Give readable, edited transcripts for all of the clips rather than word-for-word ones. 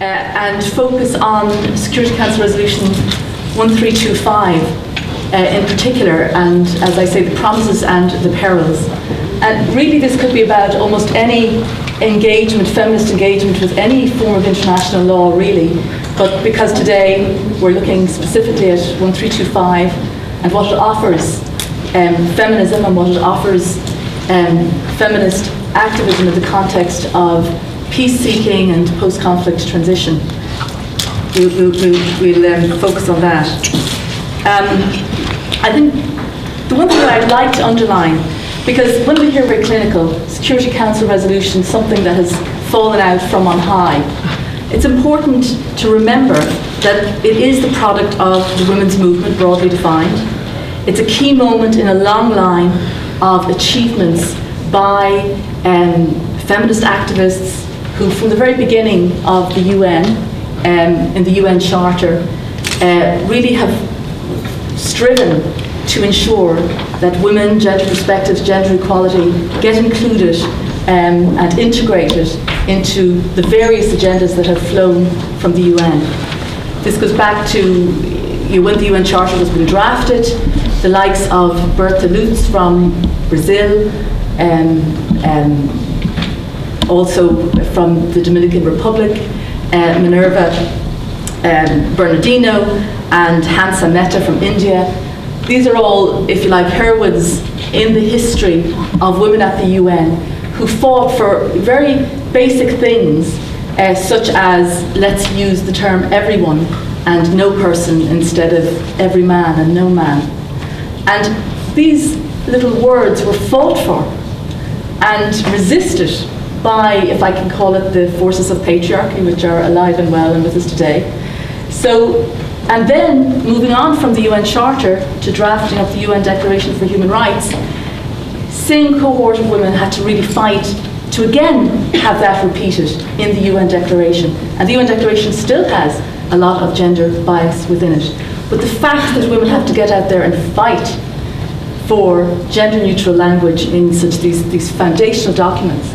and focus on Security Council Resolution 1325 in particular, and as I say, the promises and the perils. And really this could be about almost any engagement, feminist engagement with any form of international law really, but because today we're looking specifically at 1325 and what it offers feminism and what it offers feminist activism in the context of peace-seeking and post-conflict transition. We'll focus on that. I think the one thing that I'd like to underline, because when we hear very clinical, Security Council resolution, something that has fallen out from on high, it's important to remember that it is the product of the women's movement, broadly defined. It's a key moment in a long line of achievements by feminist activists who, from the very beginning of the UN, in the UN Charter, really have striven to ensure that women, gender perspectives, gender equality get included and integrated into the various agendas that have flown from the UN. This goes back to when the UN Charter was being drafted, the likes of Berta Lutz from Brazil, also from the Dominican Republic, Minerva Bernardino and Hansa Mehta from India. These are all, if you like, heroines in the history of women at the UN who fought for very basic things, such as let's use the term everyone and no person instead of every man and no man. And these little words were fought for and resisted by, if I can call it, the forces of patriarchy, which are alive and well and with us today. So, and then moving on from the UN Charter to drafting of the UN Declaration for Human Rights, same cohort of women had to really fight to again have that repeated in the UN Declaration. And the UN Declaration still has a lot of gender bias within it. But the fact that women have to get out there and fight for gender neutral language in such these foundational documents.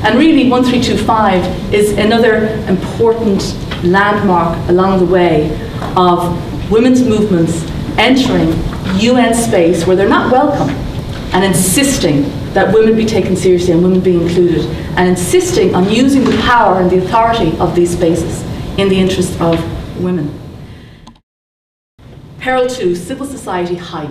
And really 1325 is another important landmark along the way of women's movements entering UN space where they're not welcome and insisting that women be taken seriously and women be included, and insisting on using the power and the authority of these spaces in the interest of women. Peril 2, civil society hype.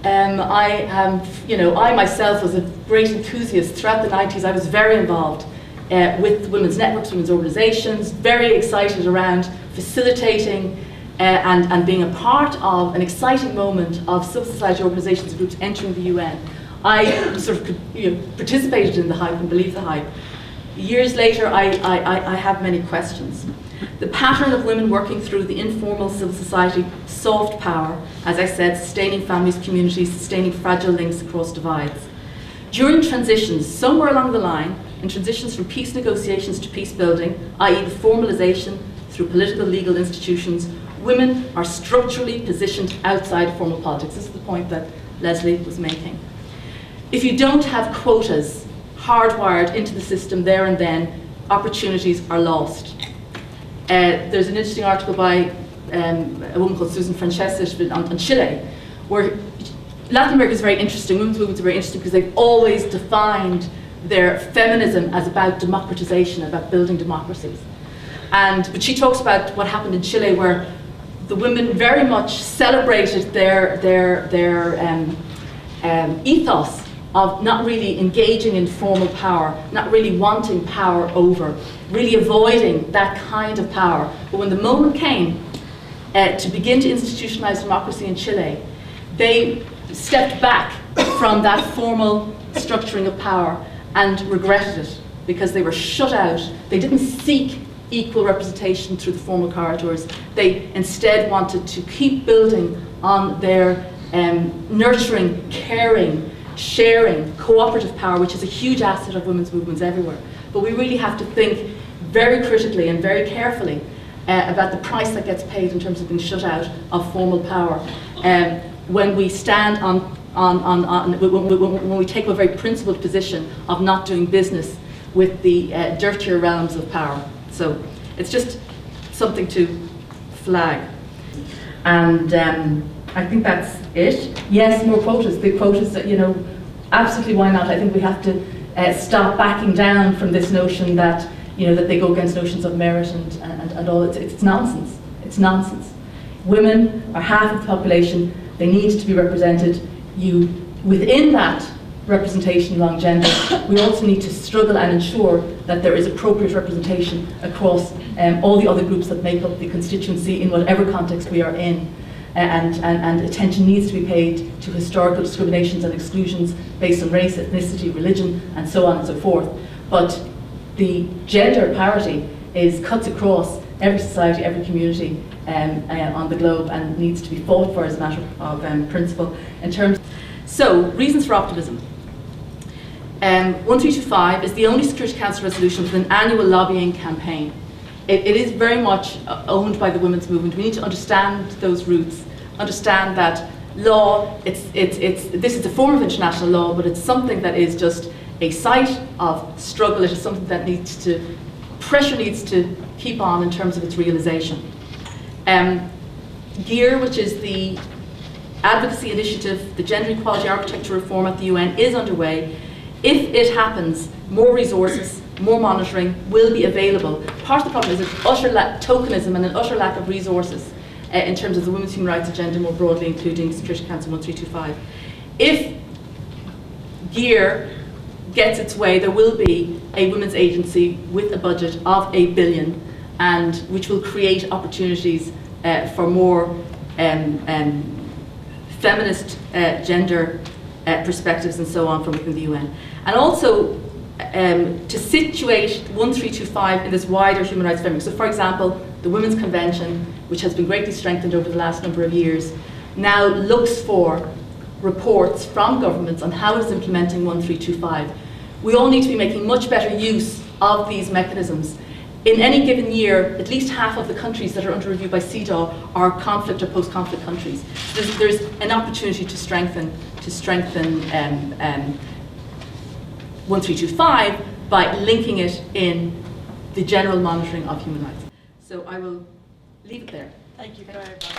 I myself was a great enthusiast throughout the 90s. I was very involved with women's networks, women's organizations, very excited around facilitating and being a part of an exciting moment of civil society organizations and groups entering the UN. I sort of participated in the hype and believed the hype. Years later, I have many questions. The pattern of women working through the informal civil society soft power, as I said, sustaining families, communities, sustaining fragile links across divides. During transitions, somewhere along the line, in transitions from peace negotiations to peace building, i.e. the formalization through political legal institutions, women are structurally positioned outside formal politics. This is the point that Leslie was making. If you don't have quotas hardwired into the system there and then, opportunities are lost. There's an interesting article by a woman called Susan Franceschi on Chile, where Latin America is very interesting, women's movements are very interesting because they've always defined their feminism as about democratization, about building democracies. But she talks about what happened in Chile, where the women very much celebrated their ethos of not really engaging in formal power, not really wanting power over, really avoiding that kind of power. But when the moment came to begin to institutionalize democracy in Chile, they stepped back from that formal structuring of power and regretted it because they were shut out. They didn't seek equal representation through the formal corridors. They instead wanted to keep building on their nurturing, caring, sharing, cooperative power, which is a huge asset of women's movements everywhere. But we really have to think very critically and very carefully about the price that gets paid in terms of being shut out of formal power. When we stand when we take a very principled position of not doing business with the dirtier realms of power. So It's just something to flag. And I think that's it. Yes, more quotas. The quotas, absolutely, why not? I think we have to stop backing down from this notion that, that they go against notions of merit and all. It's nonsense. It's nonsense. Women are half of the population. They need to be represented. Within that representation along gender, we also need to struggle and ensure that there is appropriate representation across all the other groups that make up the constituency in whatever context we are in. And attention needs to be paid to historical discriminations and exclusions based on race, ethnicity, religion, and so on and so forth. But the gender parity cuts across every society, every community on the globe, and needs to be fought for as a matter of principle. So, reasons for optimism. 1325 is the only Security Council resolution with an annual lobbying campaign. It is very much owned by the women's movement. We need to understand those roots, understand that law, this is a form of international law, but it's something that is just a site of struggle. It is something that pressure needs to keep on in terms of its realisation. GEAR, which is the advocacy initiative, the gender equality architecture reform at the UN, is underway. If it happens, more resources, more monitoring will be available. Part of the problem is an utter tokenism and an utter lack of resources in terms of the women's human rights agenda more broadly, including Security Council 1325. If GEAR gets its way, there will be a women's agency with a budget of $1 billion, and which will create opportunities for more feminist gender perspectives and so on from within the UN. And also to situate 1325 in this wider human rights framework. So for example, the Women's Convention, which has been greatly strengthened over the last number of years, now looks for reports from governments on how it is implementing 1325. We all need to be making much better use of these mechanisms. In any given year, at least half of the countries that are under review by CEDAW are conflict or post-conflict countries. So there's an opportunity to strengthen 1325 by linking it in the general monitoring of human rights. So I will leave it there. Thank you very much.